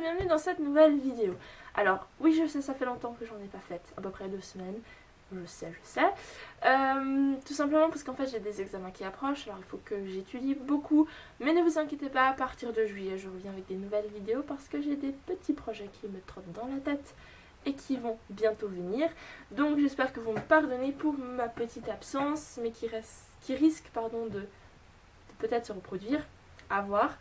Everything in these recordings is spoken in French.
et bienvenue dans cette nouvelle vidéo. Alors oui, je sais, ça fait longtemps que j'en ai pas faite, à peu près 2 semaines, je sais. Tout simplement parce qu'en fait j'ai des examens qui approchent, alors il faut que j'étudie beaucoup, mais ne vous inquiétez pas, à partir de juillet je reviens avec des nouvelles vidéos parce que j'ai des petits projets qui me trottent dans la tête et qui vont bientôt venir. Donc j'espère que vous me pardonnez pour ma petite absence, mais qui risque de peut-être se reproduire, à voir.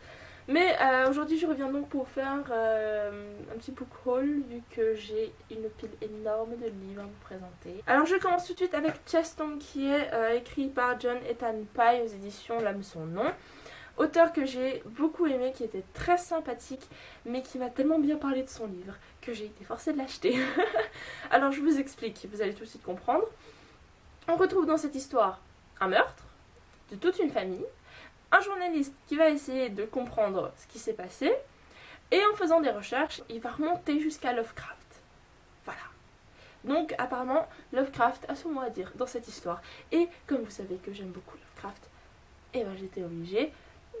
Mais aujourd'hui je reviens donc pour faire un petit book haul vu que j'ai une pile énorme de livres à vous présenter. Alors je commence tout de suite avec Cheston qui est écrit par John Ethan Pye aux éditions L'âme son nom. Auteur que j'ai beaucoup aimé, qui était très sympathique, mais qui m'a tellement bien parlé de son livre que j'ai été forcée de l'acheter. Alors je vous explique, vous allez tout de suite comprendre. On retrouve dans cette histoire un meurtre de toute une famille, un journaliste qui va essayer de comprendre ce qui s'est passé, et en faisant des recherches, il va remonter jusqu'à Lovecraft. Voilà. Donc apparemment, Lovecraft a son mot à dire dans cette histoire. Et comme vous savez que j'aime beaucoup Lovecraft, et ben j'étais obligée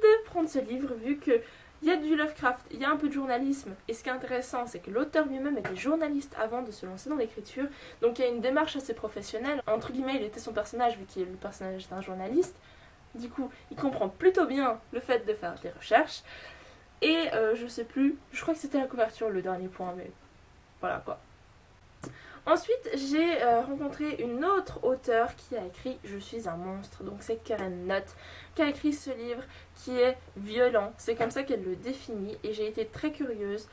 de prendre ce livre vu que il y a du Lovecraft, il y a un peu de journalisme, et ce qui est intéressant, c'est que l'auteur lui-même était journaliste avant de se lancer dans l'écriture, donc il y a une démarche assez professionnelle. Entre guillemets, il était son personnage vu qu'il est le personnage d'un journaliste. Du coup, il comprend plutôt bien le fait de faire des recherches. Et je sais plus, je crois que c'était la couverture le dernier point, mais voilà quoi. Ensuite, j'ai rencontré une autre auteure qui a écrit Je suis un monstre. Donc c'est Karen Knott qui a écrit ce livre qui est violent. C'est comme ça qu'elle le définit et j'ai été très curieuse.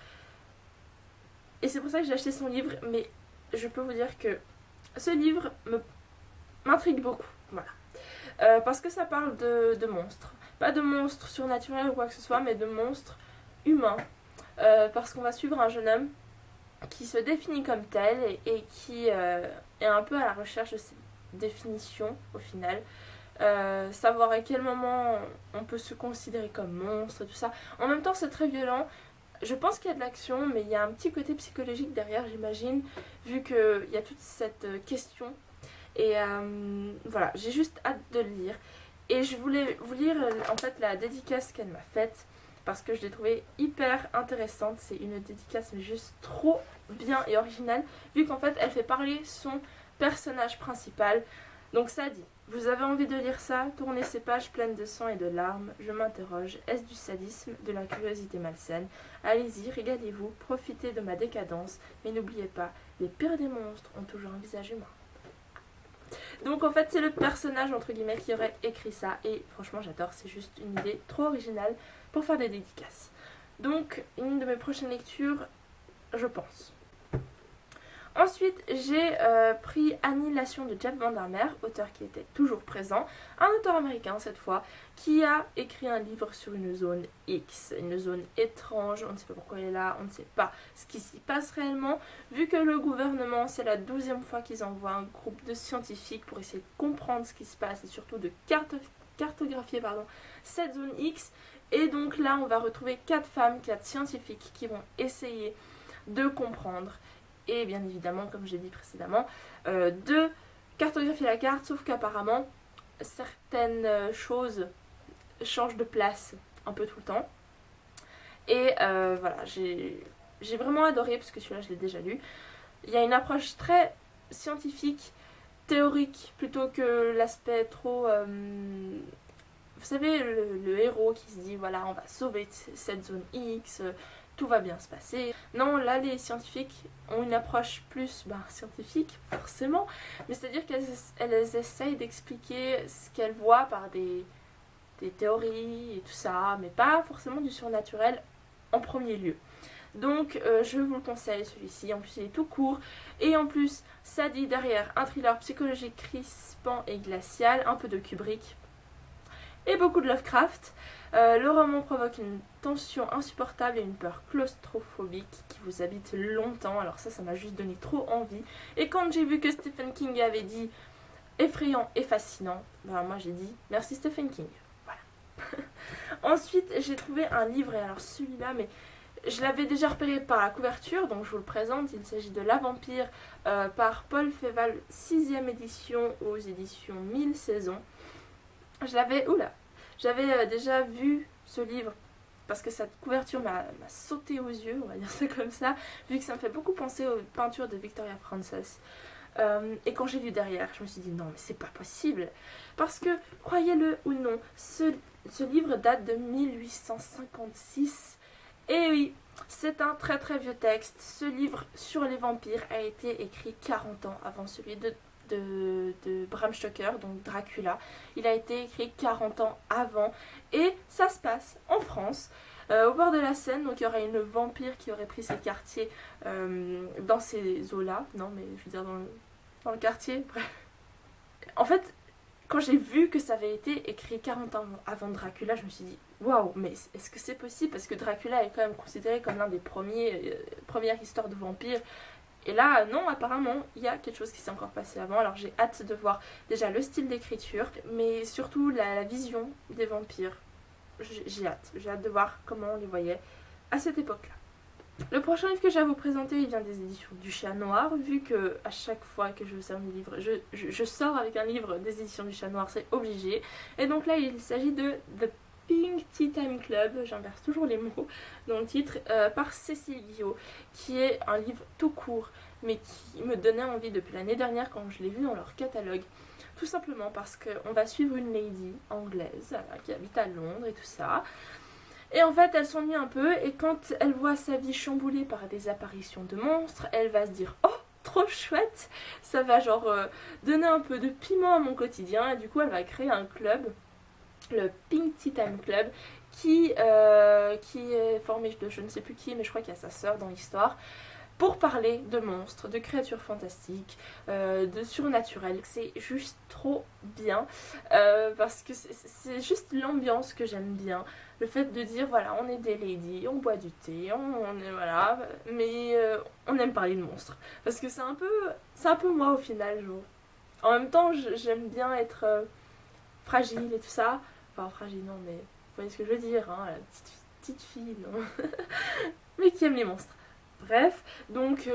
Et c'est pour ça que j'ai acheté son livre, mais je peux vous dire que ce livre m'intrigue beaucoup. Voilà. Parce que ça parle de monstres. Pas de monstres surnaturels ou quoi que ce soit, mais de monstres humains. Parce qu'on va suivre un jeune homme qui se définit comme tel et qui est un peu à la recherche de cette définition au final. Savoir à quel moment on peut se considérer comme monstre, tout ça. En même temps, c'est très violent. Je pense qu'il y a de l'action, mais il y a un petit côté psychologique derrière, j'imagine, vu qu'il y a toute cette question. Et voilà, j'ai juste hâte de le lire. Et je voulais vous lire en fait la dédicace qu'elle m'a faite parce que je l'ai trouvée hyper intéressante. C'est une dédicace mais juste trop bien et originale vu qu'en fait elle fait parler son personnage principal. Donc ça dit: vous avez envie de lire ça? Tournez ces pages pleines de sang et de larmes. Je m'interroge, est-ce du sadisme, de la curiosité malsaine? Allez-y, régalez-vous, profitez de ma décadence, mais n'oubliez pas, les pires des monstres ont toujours un visage humain. Donc en fait c'est le personnage entre guillemets qui aurait écrit ça et franchement j'adore, c'est juste une idée trop originale pour faire des dédicaces. Donc une de mes prochaines lectures, je pense. Ensuite j'ai pris Annihilation de Jeff Vandermeer, auteur qui était toujours présent, un auteur américain cette fois, qui a écrit un livre sur une zone X, une zone étrange, on ne sait pas pourquoi elle est là, on ne sait pas ce qui s'y passe réellement, vu que le gouvernement, c'est la 12e fois qu'ils envoient un groupe de scientifiques pour essayer de comprendre ce qui se passe et surtout de cartographier cette zone X. Et donc là on va retrouver 4 femmes, 4 scientifiques qui vont essayer de comprendre et bien évidemment, comme j'ai dit précédemment, de cartographier la carte, sauf qu'apparemment certaines choses changent de place un peu tout le temps. Et voilà, j'ai vraiment adoré parce que celui-là je l'ai déjà lu. Il y a une approche très scientifique, théorique, plutôt que l'aspect trop... vous savez, le héros qui se dit voilà, on va sauver cette zone X, tout va bien se passer. Non, là les scientifiques ont une approche plus scientifique, forcément, mais c'est-à-dire qu'elles essayent d'expliquer ce qu'elles voient par des théories et tout ça, mais pas forcément du surnaturel en premier lieu. Donc je vous le conseille celui-ci, en plus il est tout court, et en plus ça dit derrière un thriller psychologique crispant et glacial, un peu de Kubrick, et beaucoup de Lovecraft. Le roman provoque une tension insupportable et une peur claustrophobique qui vous habite longtemps. Alors ça m'a juste donné trop envie. Et quand j'ai vu que Stephen King avait dit effrayant et fascinant, moi j'ai dit merci Stephen King. Voilà. Ensuite j'ai trouvé un livre, et alors celui-là, mais je l'avais déjà repéré par la couverture, donc je vous le présente. Il s'agit de La Vampire par Paul Féval, 6e édition aux éditions 1000 saisons. J'avais déjà vu ce livre parce que cette couverture m'a sauté aux yeux, on va dire ça comme ça, vu que ça me fait beaucoup penser aux peintures de Victoria Frances. Et quand j'ai lu derrière, je me suis dit non mais c'est pas possible. Parce que, croyez-le ou non, ce livre date de 1856. Et oui, c'est un très très vieux texte. Ce livre sur les vampires a été écrit 40 ans avant celui de Bram Stoker, donc Dracula. Il a été écrit 40 ans avant et ça se passe en France, au bord de la Seine. Donc il y aurait une vampire qui aurait pris ses quartiers dans ces eaux-là. Non mais je veux dire dans le quartier, bref. En fait, quand j'ai vu que ça avait été écrit 40 ans avant Dracula, je me suis dit waouh, mais est-ce que c'est possible? Parce que Dracula est quand même considéré comme l'un des premières histoires de vampires. Et là, non, apparemment, il y a quelque chose qui s'est encore passé avant. Alors j'ai hâte de voir déjà le style d'écriture, mais surtout la vision des vampires. J'ai hâte de voir comment on les voyait à cette époque-là. Le prochain livre que j'ai à vous présenter, il vient des éditions du Chat Noir, vu que à chaque fois que je sors des livres, je sors avec un livre des éditions du Chat Noir, c'est obligé. Et donc là, il s'agit de The Pink Tea Time Club, j'inverse toujours les mots dans le titre, par Cécile Guillot, qui est un livre tout court, mais qui me donnait envie depuis l'année dernière quand je l'ai vu dans leur catalogue. Tout simplement parce qu'on va suivre une lady anglaise qui habite à Londres et tout ça. Et en fait, elle s'ennuie un peu et quand elle voit sa vie chamboulée par des apparitions de monstres, elle va se dire « Oh, trop chouette ! Ça va genre donner un peu de piment à mon quotidien » et du coup, elle va créer un club, le Pink Tea Time Club, qui est formé de je ne sais plus qui, mais je crois qu'il y a sa sœur dans l'histoire, pour parler de monstres, de créatures fantastiques, de surnaturel. C'est juste trop bien, parce que c'est juste l'ambiance que j'aime bien. Le fait de dire, voilà, on est des ladies, on boit du thé, on est, voilà, mais on aime parler de monstres. Parce que c'est un peu moi au final. En même temps, j'aime bien être fragile et tout ça. Enfin, fragile, non, mais vous voyez ce que je veux dire, hein, la petite fille, non. Mais qui aime les monstres. Bref, donc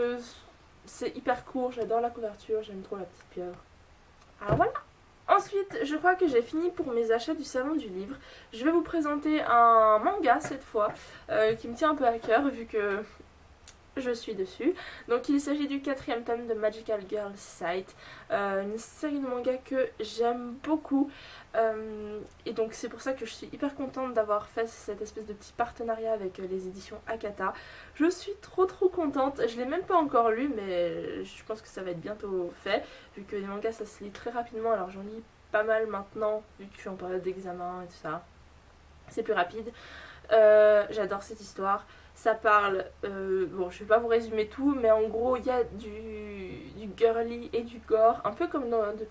c'est hyper court, j'adore la couverture, j'aime trop la petite pieuvre. Alors voilà. Ensuite, je crois que j'ai fini pour mes achats du salon du livre. Je vais vous présenter un manga cette fois, qui me tient un peu à cœur vu que je suis dessus. Donc il s'agit du 4e tome de Magical Girl Sight, une série de mangas que j'aime beaucoup. Et donc c'est pour ça que je suis hyper contente d'avoir fait cette espèce de petit partenariat avec les éditions Akata. Je suis trop contente, je l'ai même pas encore lu mais je pense que ça va être bientôt fait, vu que les mangas ça se lit très rapidement, alors j'en lis pas mal maintenant vu que je suis en période d'examen et tout ça. C'est plus rapide. J'adore cette histoire. Ça parle, bon je vais pas vous résumer tout, mais en gros il y a du girly et du gore, un peu comme dans The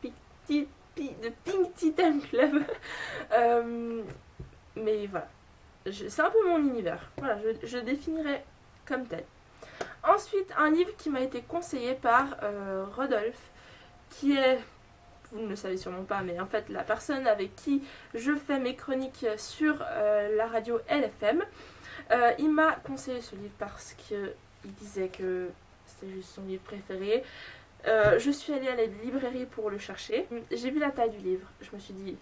Pink Tea Time Club. Mais voilà, c'est un peu mon univers, voilà, je définirais comme tel. Ensuite, un livre qui m'a été conseillé par Rodolphe, qui est, vous ne le savez sûrement pas, mais en fait la personne avec qui je fais mes chroniques sur la radio LFM. Il m'a conseillé ce livre parce qu'il disait que c'était juste son livre préféré. Je suis allée à la librairie pour le chercher. J'ai vu la taille du livre. Je me suis dit,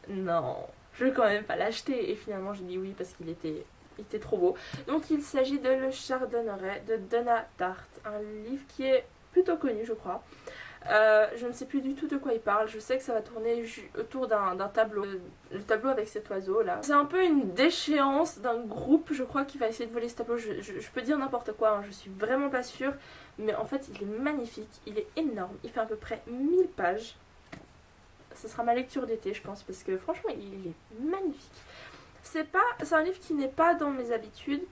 non, je vais quand même pas l'acheter. Et finalement, j'ai dit oui parce qu'il était trop beau. Donc, il s'agit de Le Chardonneret de Donna Tartt. Un livre qui est plutôt connu, je crois. Je ne sais plus du tout de quoi il parle. Je sais que ça va tourner autour d'un tableau. Le tableau avec cet oiseau là. C'est un peu une déchéance d'un groupe, je crois, qui va essayer de voler ce tableau. Je peux dire n'importe quoi, hein, je suis vraiment pas sûre. Mais en fait, il est magnifique. Il est énorme. Il fait à peu près 1000 pages. Ce sera ma lecture d'été, je pense, parce que franchement, il est magnifique. C'est un livre qui n'est pas dans mes habitudes,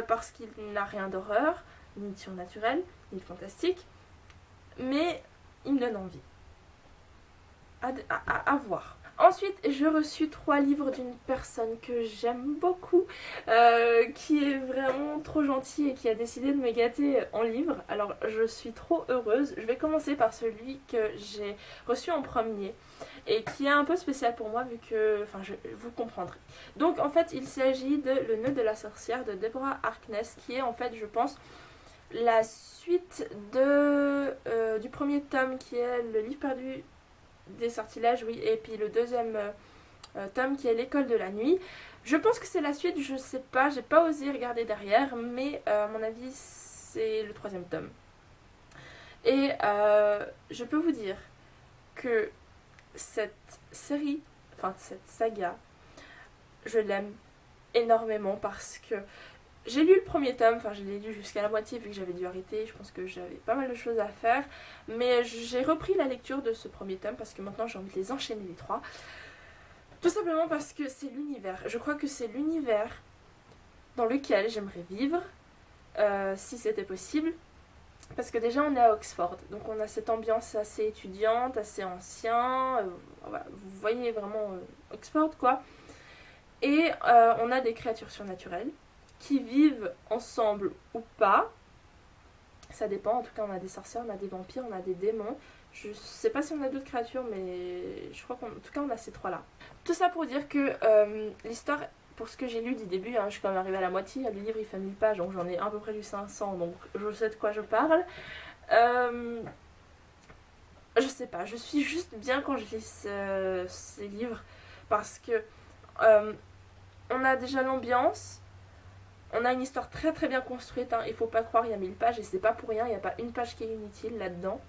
parce qu'il n'a rien d'horreur, ni de surnaturel, ni de fantastique. Mais il me donne envie. À voir. Ensuite, j'ai reçu 3 livres d'une personne que j'aime beaucoup, qui est vraiment trop gentille et qui a décidé de me gâter en livres. Alors, je suis trop heureuse. Je vais commencer par celui que j'ai reçu en premier et qui est un peu spécial pour moi vu que... Enfin, vous comprendrez. Donc, en fait, il s'agit de Le Nœud de la Sorcière de Deborah Harkness, qui est en fait, je pense, la suite du premier tome qui est Le Livre perdu des sortilèges, oui, et puis le deuxième tome qui est L'école de la nuit. Je pense que c'est la suite, je sais pas, j'ai pas osé regarder derrière, mais à mon avis c'est le 3e tome. Et je peux vous dire que cette série, enfin cette saga, je l'aime énormément parce que j'ai lu le 1er tome, enfin je l'ai lu jusqu'à la moitié vu que j'avais dû arrêter, je pense que j'avais pas mal de choses à faire, mais j'ai repris la lecture de ce 1er tome parce que maintenant j'ai envie de les enchaîner les 3. Tout simplement parce que c'est l'univers, je crois que c'est l'univers dans lequel j'aimerais vivre, si c'était possible. Parce que déjà on est à Oxford, donc on a cette ambiance assez étudiante, assez ancien, voilà, vous voyez vraiment Oxford quoi. Et on a des créatures surnaturelles qui vivent ensemble ou pas, ça dépend, en tout cas on a des sorcières, on a des vampires, on a des démons. Je sais pas si on a d'autres créatures, mais je crois qu'en tout cas on a ces 3 là. Tout ça pour dire que l'histoire, pour ce que j'ai lu du début, hein, je suis quand même arrivée à la moitié, le livre il fait 1000 pages, donc j'en ai à peu près lu 500, donc je sais de quoi je parle. Je sais pas, je suis juste bien quand je lis ces livres, parce que on a déjà l'ambiance, on a une histoire très très bien construite, hein, il faut pas croire, il y a 1000 pages et c'est pas pour rien, il n'y a pas une page qui est inutile là-dedans.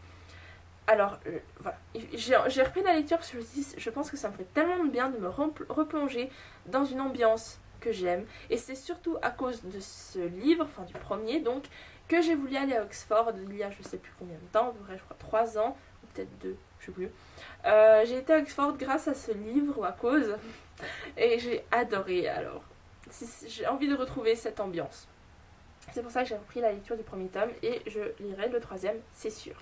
Alors, voilà, j'ai repris la lecture parce que je pense que ça me ferait tellement de bien de me replonger dans une ambiance que j'aime. Et c'est surtout à cause de ce livre, enfin du 1er donc, que j'ai voulu aller à Oxford il y a je sais plus combien de temps, à peu près je crois 3 ans, ou peut-être 2, je sais plus. J'ai été à Oxford grâce à ce livre, ou à cause, et j'ai adoré. Alors, j'ai envie de retrouver cette ambiance. C'est pour ça que j'ai repris la lecture du 1er tome et je lirai le 3e, c'est sûr.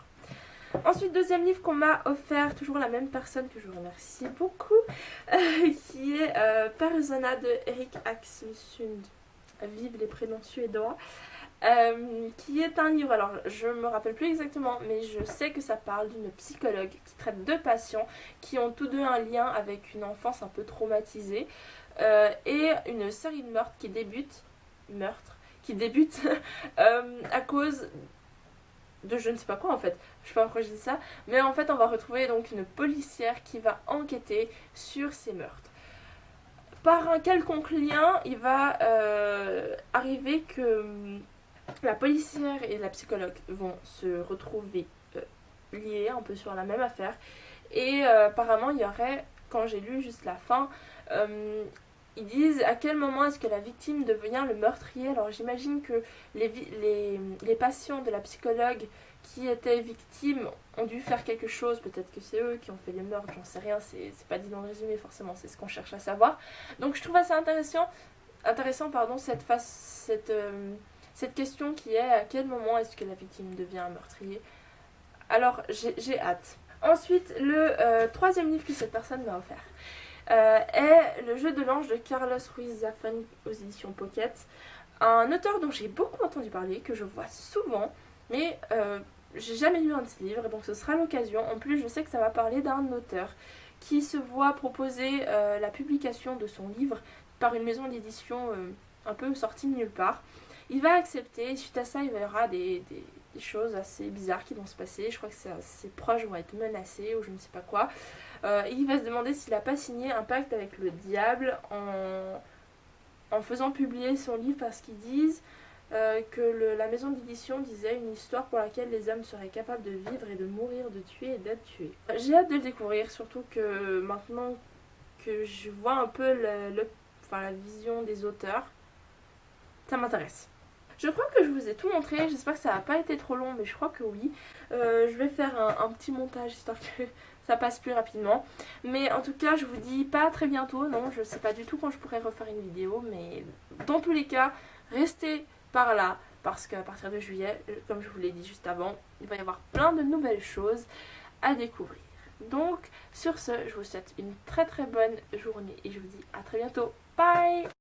Ensuite, 2e livre qu'on m'a offert, toujours la même personne que je remercie beaucoup, qui est Persona de Erik Axel Sund, vive les prénoms suédois, qui est un livre, alors je me rappelle plus exactement, mais je sais que ça parle d'une psychologue qui traite 2 patients qui ont tous 2 un lien avec une enfance un peu traumatisée, et une série de meurtres qui débute à cause de je ne sais pas quoi en fait, je sais pas pourquoi je dis ça, mais en fait on va retrouver donc une policière qui va enquêter sur ces meurtres. Par un quelconque lien, il va arriver que la policière et la psychologue vont se retrouver liées un peu sur la même affaire, et apparemment il y aurait, quand j'ai lu juste la fin, ils disent à quel moment est-ce que la victime devient le meurtrier. Alors j'imagine que les patients de la psychologue qui étaient victimes ont dû faire quelque chose, peut-être que c'est eux qui ont fait les meurtres, j'en sais rien, c'est pas dit dans le résumé forcément, c'est ce qu'on cherche à savoir. Donc je trouve assez intéressant cette question qui est à quel moment est-ce que la victime devient un meurtrier. Alors j'ai hâte. Ensuite, le 3e livre que cette personne m'a offert est Le jeu de l'ange de Carlos Ruiz Zafón aux éditions Pocket. Un auteur dont j'ai beaucoup entendu parler, que je vois souvent, mais j'ai jamais lu un de ses livres, donc ce sera l'occasion. En plus, je sais que ça va parler d'un auteur qui se voit proposer la publication de son livre par une maison d'édition un peu sortie de nulle part. Il va accepter, et suite à ça, il y aura des choses assez bizarres qui vont se passer. Je crois que ses proches vont être menacés ou je ne sais pas quoi. Et il va se demander s'il n'a pas signé un pacte avec le diable en faisant publier son livre, parce qu'ils disent que la maison d'édition disait une histoire pour laquelle les hommes seraient capables de vivre et de mourir, de tuer et d'être tués. J'ai hâte de le découvrir, surtout que maintenant que je vois un peu la vision des auteurs, ça m'intéresse. Je crois que je vous ai tout montré, j'espère que ça n'a pas été trop long, mais je crois que oui. Je vais faire un petit montage histoire que ça passe plus rapidement. Mais en tout cas, je vous dis pas à très bientôt, non, je sais pas du tout quand je pourrai refaire une vidéo, mais dans tous les cas, restez par là, parce qu'à partir de juillet, comme je vous l'ai dit juste avant, il va y avoir plein de nouvelles choses à découvrir. Donc, sur ce, je vous souhaite une très très bonne journée et je vous dis à très bientôt. Bye!